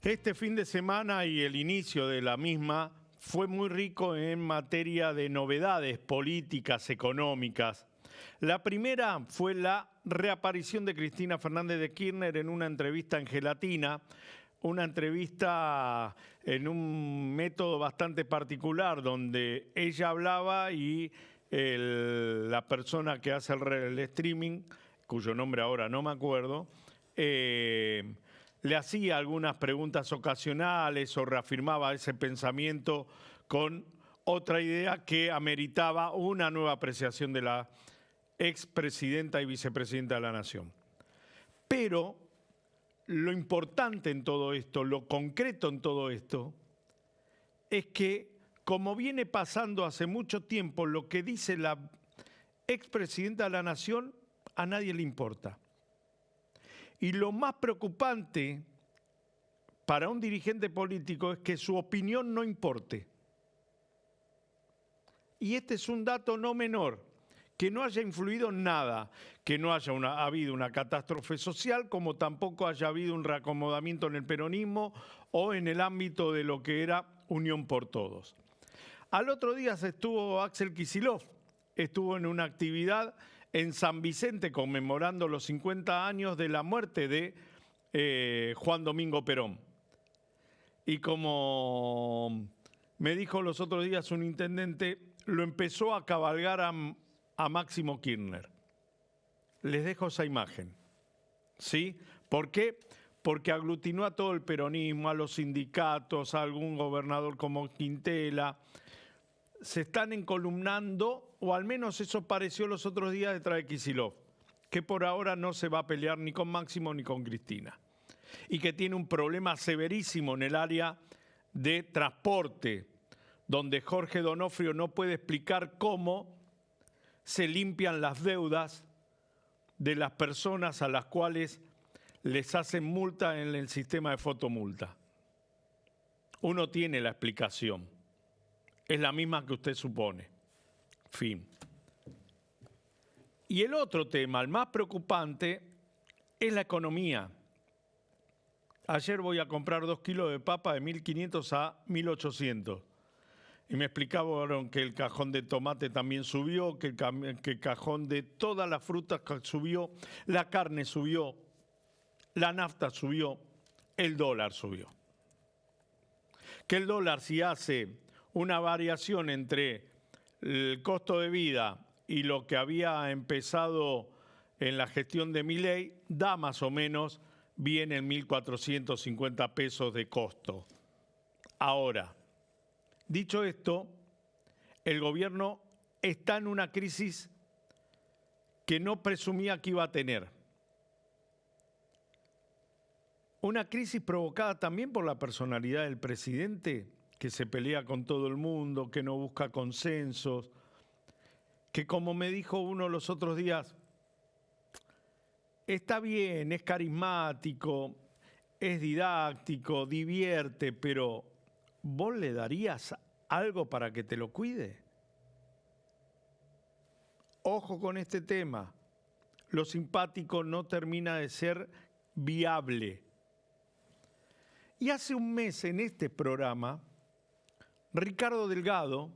Este fin de semana y el inicio de la misma fue muy rico en materia de novedades políticas, económicas. La primera fue la reaparición de Cristina Fernández de Kirchner en una entrevista en Gelatina, una entrevista en un método bastante particular donde ella hablaba y la persona que hace el streaming, cuyo nombre ahora no me acuerdo, le hacía algunas preguntas ocasionales o reafirmaba ese pensamiento con otra idea que ameritaba una nueva apreciación de la expresidenta y vicepresidenta de la Nación. Pero lo importante en todo esto, lo concreto en todo esto, es que, como viene pasando hace mucho tiempo, lo que dice la expresidenta de la Nación a nadie le importa. Y lo más preocupante para un dirigente político es que su opinión no importe. Y este es un dato no menor, que no haya influido nada, que no haya habido una catástrofe social, como tampoco haya habido un reacomodamiento en el peronismo o en el ámbito de lo que era Unión por Todos. Al otro día estuvo Axel Kicillof, estuvo en una actividad en San Vicente conmemorando los 50 años de la muerte de Juan Domingo Perón. Y como me dijo los otros días un intendente, lo empezó a cabalgar a Máximo Kirchner. Les dejo esa imagen. ¿Sí? ¿Por qué? Porque aglutinó a todo el peronismo, a los sindicatos, a algún gobernador como Quintela. Se están encolumnando, o al menos eso pareció los otros días detrás de Kicillof, que por ahora no se va a pelear ni con Máximo ni con Cristina. Y que tiene un problema severísimo en el área de transporte, donde Jorge Donofrio no puede explicar cómo se limpian las deudas de las personas a las cuales les hacen multa en el sistema de fotomulta. Uno tiene la explicación. Es la misma que usted supone. Fin. Y el otro tema, el más preocupante, es la economía. Ayer voy a comprar 2 kilos de papa de 1.500 a 1.800. Y me explicaban que el cajón de tomate también subió, que el cajón de todas las frutas subió, la carne subió, la nafta subió, el dólar subió. Que el dólar, si hace una variación entre el costo de vida y lo que había empezado en la gestión de Milei, da más o menos bien en 1.450 pesos de costo. Ahora, dicho esto, el gobierno está en una crisis que no presumía que iba a tener. Una crisis provocada también por la personalidad del presidente, que se pelea con todo el mundo, que no busca consensos, que como me dijo uno los otros días, está bien, es carismático, es didáctico, divierte, pero ¿vos le darías algo para que te lo cuide? Ojo con este tema. Lo simpático no termina de ser viable. Y hace un mes en este programa, Ricardo Delgado,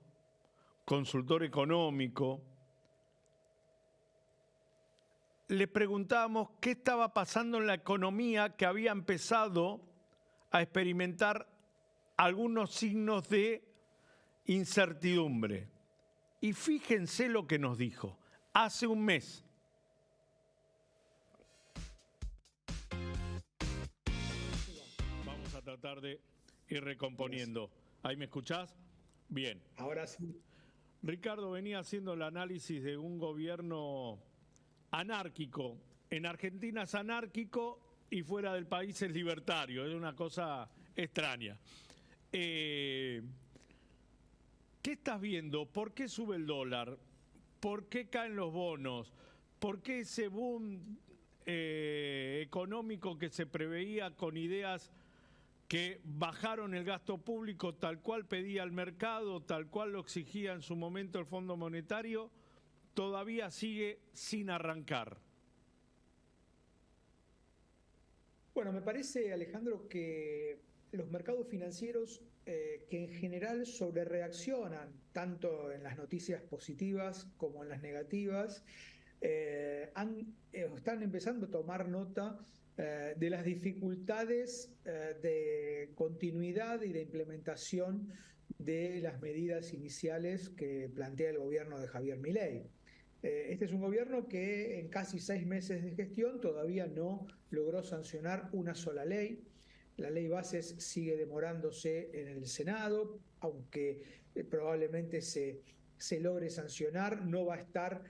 consultor económico, le preguntábamos qué estaba pasando en la economía que había empezado a experimentar algunos signos de incertidumbre. Y fíjense lo que nos dijo hace un mes. Vamos a tratar de ir recomponiendo. ¿Ahí me escuchás? Bien. Ahora sí. Ricardo venía haciendo el análisis de un gobierno anárquico. En Argentina es anárquico y fuera del país es libertario. Es una cosa extraña. ¿Qué estás viendo? ¿Por qué sube el dólar? ¿Por qué caen los bonos? ¿Por qué ese boom económico que se preveía con ideas que bajaron el gasto público tal cual pedía el mercado, tal cual lo exigía en su momento el Fondo Monetario, todavía sigue sin arrancar? Bueno, me parece, Alejandro, que los mercados financieros que en general sobrereaccionan tanto en las noticias positivas como en las negativas, están empezando a tomar nota de las dificultades de continuidad y de implementación de las medidas iniciales que plantea el gobierno de Javier Milei. Este es un gobierno que en casi 6 meses de gestión todavía no logró sancionar una sola ley. La ley Bases sigue demorándose en el Senado, aunque probablemente se logre sancionar, no va a estar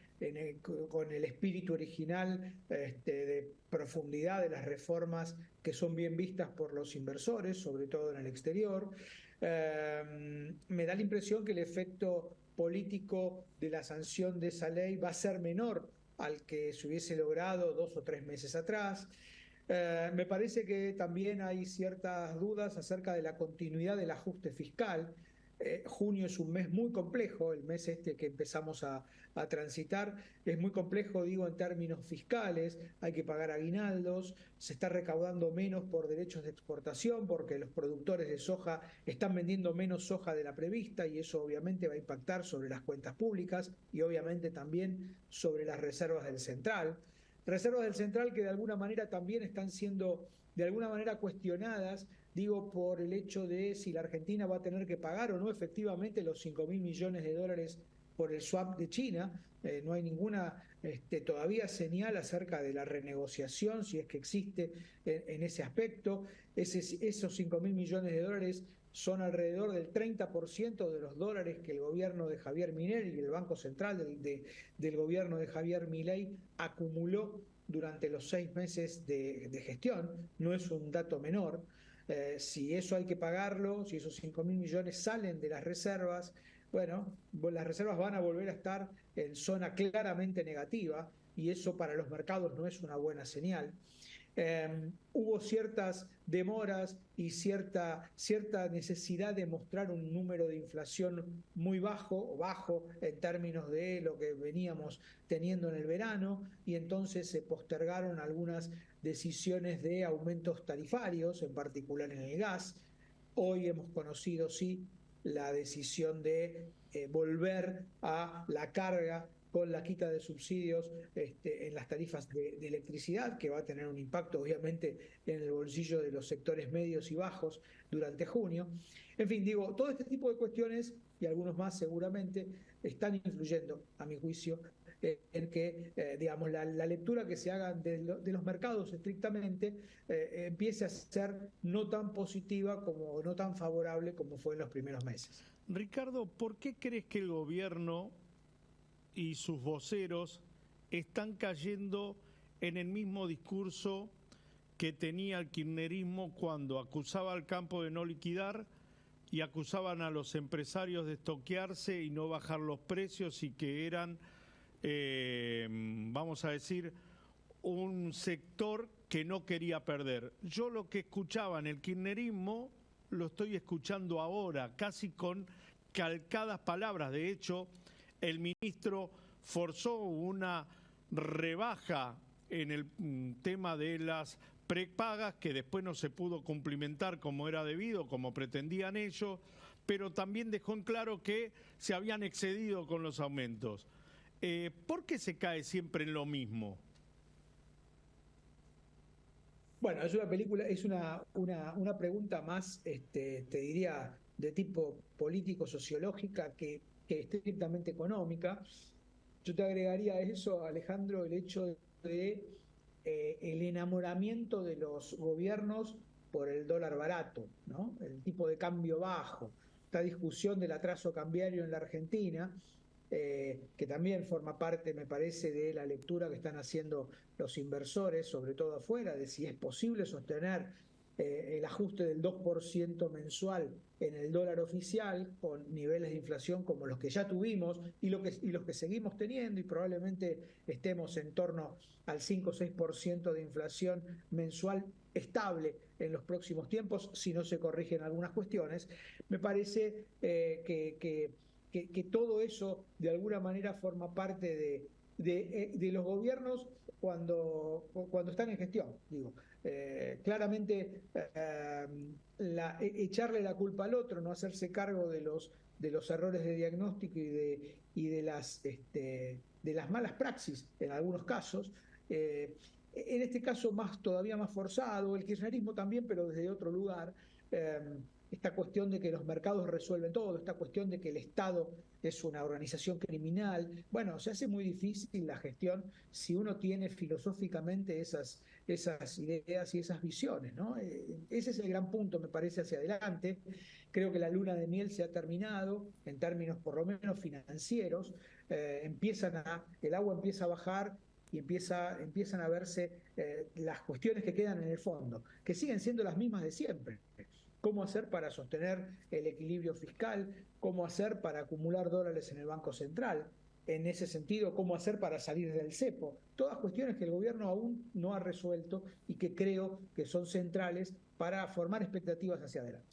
con el espíritu original de profundidad de las reformas que son bien vistas por los inversores, sobre todo en el exterior. Me da la impresión que el efecto político de la sanción de esa ley va a ser menor al que se hubiese logrado 2 o 3 meses atrás. Me parece que también hay ciertas dudas acerca de la continuidad del ajuste fiscal. Junio es un mes muy complejo, el mes que empezamos a transitar es muy complejo, digo, en términos fiscales. Hay que pagar aguinaldos, se está recaudando menos por derechos de exportación porque los productores de soja están vendiendo menos soja de la prevista, y eso obviamente va a impactar sobre las cuentas públicas y obviamente también sobre las reservas del central. Reservas del central que de alguna manera también están siendo de alguna manera cuestionadas, digo, por el hecho de si la Argentina va a tener que pagar o no efectivamente los 5.000 millones de dólares por el swap de China. No hay ninguna todavía señal acerca de la renegociación, si es que existe en ese aspecto. Esos 5.000 millones de dólares son alrededor del 30% de los dólares que el gobierno de Javier Milei y el Banco Central del gobierno de Javier Milei acumuló durante los 6 meses de gestión. No es un dato menor. Si eso hay que pagarlo, si esos 5.000 millones salen de las reservas, bueno, las reservas van a volver a estar en zona claramente negativa, y eso para los mercados no es una buena señal. Hubo ciertas demoras y cierta necesidad de mostrar un número de inflación muy bajo en términos de lo que veníamos teniendo en el verano, y entonces se postergaron algunas decisiones de aumentos tarifarios, en particular en el gas. Hoy hemos conocido, sí, la decisión de volver a la carga con la quita de subsidios en las tarifas de electricidad, que va a tener un impacto obviamente en el bolsillo de los sectores medios y bajos durante junio. En fin, digo, todo este tipo de cuestiones y algunos más seguramente están influyendo, a mi juicio, en que, digamos, la lectura que se haga de los mercados estrictamente empiece a ser no tan positiva como no tan favorable como fue en los primeros meses. Ricardo, ¿por qué crees que el gobierno y sus voceros están cayendo en el mismo discurso que tenía el kirchnerismo cuando acusaba al campo de no liquidar y acusaban a los empresarios de estoquearse y no bajar los precios, y que eran, vamos a decir, un sector que no quería perder? Yo lo que escuchaba en el kirchnerismo lo estoy escuchando ahora, casi con calcadas palabras. De hecho, el ministro forzó una rebaja en el tema de las prepagas, que después no se pudo cumplimentar como era debido, como pretendían ellos, pero también dejó en claro que se habían excedido con los aumentos. ¿Por qué se cae siempre en lo mismo? Bueno, es una pregunta más, te diría, de tipo político-sociológica que estrictamente económica. Yo te agregaría a eso, Alejandro, el hecho de el enamoramiento de los gobiernos por el dólar barato, ¿no? El tipo de cambio bajo, esta discusión del atraso cambiario en la Argentina, que también forma parte, me parece, de la lectura que están haciendo los inversores, sobre todo afuera, de si es posible sostener el ajuste del 2% mensual en el dólar oficial con niveles de inflación como los que ya tuvimos y los que seguimos teniendo, y probablemente estemos en torno al 5 o 6% de inflación mensual estable en los próximos tiempos, si no se corrigen algunas cuestiones. Me parece que todo eso de alguna manera forma parte de los gobiernos cuando están en gestión, digo. Claramente echarle la culpa al otro, no hacerse cargo de los errores de diagnóstico y de las malas praxis en algunos casos. En este caso todavía más forzado, el kirchnerismo también, pero desde otro lugar. Esta cuestión de que los mercados resuelven todo, esta cuestión de que el Estado es una organización criminal. Bueno, se hace muy difícil la gestión si uno tiene filosóficamente esas ideas y esas visiones, ¿no? Ese es el gran punto, me parece, hacia adelante. Creo que la luna de miel se ha terminado, en términos por lo menos financieros. El agua empieza a bajar y empiezan a verse las cuestiones que quedan en el fondo, que siguen siendo las mismas de siempre. Cómo hacer para sostener el equilibrio fiscal, cómo hacer para acumular dólares en el Banco Central, en ese sentido, cómo hacer para salir del cepo. Todas cuestiones que el gobierno aún no ha resuelto y que creo que son centrales para formar expectativas hacia adelante.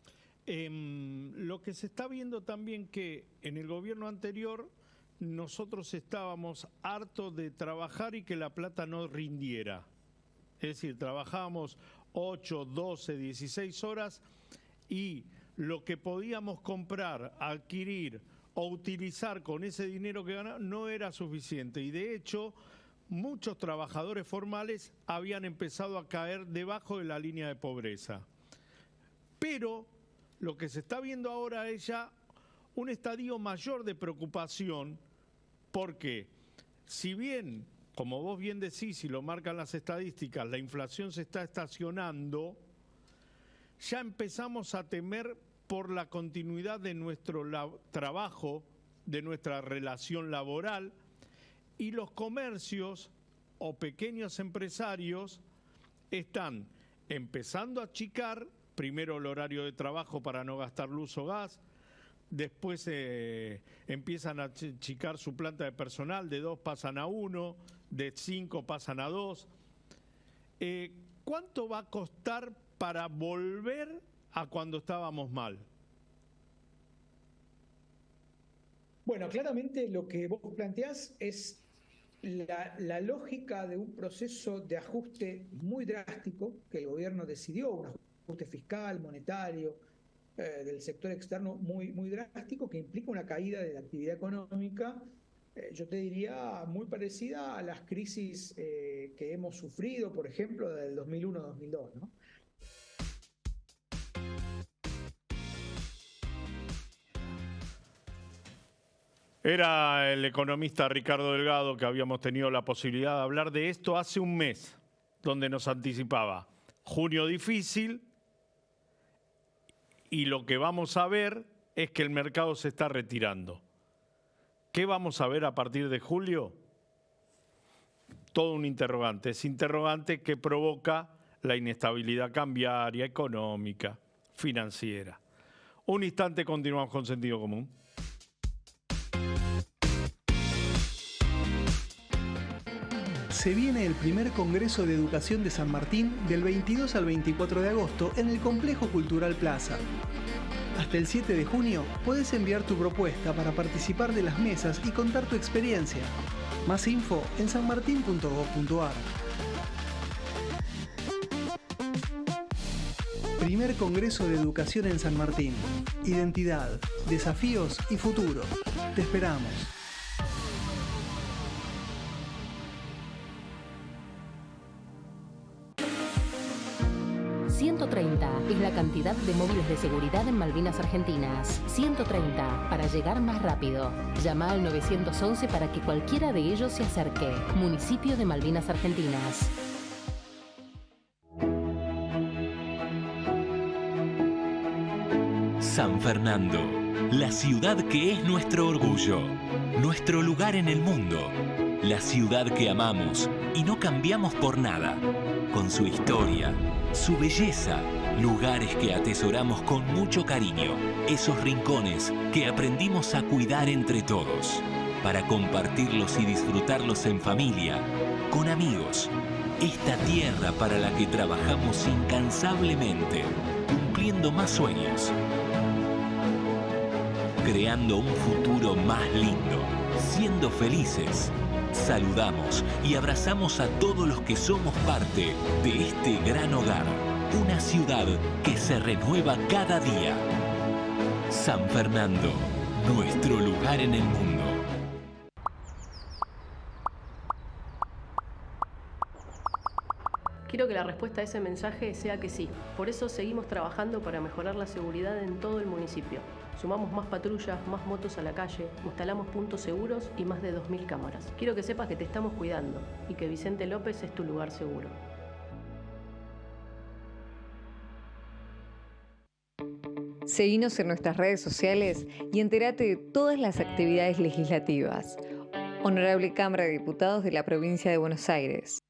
Lo que se está viendo también que en el gobierno anterior nosotros estábamos hartos de trabajar y que la plata no rindiera. Es decir, trabajábamos 8, 12, 16 horas y lo que podíamos comprar, adquirir o utilizar con ese dinero que ganábamos no era suficiente. Y de hecho, muchos trabajadores formales habían empezado a caer debajo de la línea de pobreza. Pero lo que se está viendo ahora es ya un estadio mayor de preocupación, porque si bien, como vos bien decís y lo marcan las estadísticas, la inflación se está estacionando, ya empezamos a temer por la continuidad de nuestro trabajo, de nuestra relación laboral, y los comercios o pequeños empresarios están empezando a achicar, primero el horario de trabajo para no gastar luz o gas, después empiezan a achicar su planta de personal, de 2 pasan a 1, de 5 pasan a 2. ¿Cuánto va a costar para volver a cuando estábamos mal? Bueno, claramente lo que vos planteás es la lógica de un proceso de ajuste muy drástico que el gobierno decidió, un ajuste fiscal, monetario, del sector externo muy, muy drástico, que implica una caída de la actividad económica, yo te diría muy parecida a las crisis que hemos sufrido, por ejemplo, del 2001-2002, ¿no? Era el economista Ricardo Delgado, que habíamos tenido la posibilidad de hablar de esto hace un mes, donde nos anticipaba junio difícil, y lo que vamos a ver es que el mercado se está retirando. ¿Qué vamos a ver a partir de julio? Todo un interrogante. Es interrogante que provoca la inestabilidad cambiaria, económica, financiera. Un instante, continuamos con Sentido Común. Se viene el primer Congreso de Educación de San Martín del 22 al 24 de agosto en el Complejo Cultural Plaza. Hasta el 7 de junio podés enviar tu propuesta para participar de las mesas y contar tu experiencia. Más info en sanmartin.gov.ar. Primer Congreso de Educación en San Martín. Identidad, desafíos y futuro. Te esperamos. 130 es la cantidad de móviles de seguridad en Malvinas Argentinas. 130 para llegar más rápido. Llama al 911 para que cualquiera de ellos se acerque. Municipio de Malvinas Argentinas. San Fernando, la ciudad que es nuestro orgullo, nuestro lugar en el mundo, la ciudad que amamos y no cambiamos por nada, con su historia, su belleza, lugares que atesoramos con mucho cariño, esos rincones que aprendimos a cuidar entre todos, para compartirlos y disfrutarlos en familia, con amigos. Esta tierra para la que trabajamos incansablemente, cumpliendo más sueños, creando un futuro más lindo, siendo siendo felices. Saludamos y abrazamos a todos los que somos parte de este gran hogar. Una ciudad que se renueva cada día. San Fernando, nuestro lugar en el mundo. Quiero que la respuesta a ese mensaje sea que sí. Por eso seguimos trabajando para mejorar la seguridad en todo el municipio. Sumamos más patrullas, más motos a la calle, instalamos puntos seguros y más de 2000 cámaras. Quiero que sepas que te estamos cuidando y que Vicente López es tu lugar seguro. Seguinos en nuestras redes sociales y entérate de todas las actividades legislativas. Honorable Cámara de Diputados de la Provincia de Buenos Aires.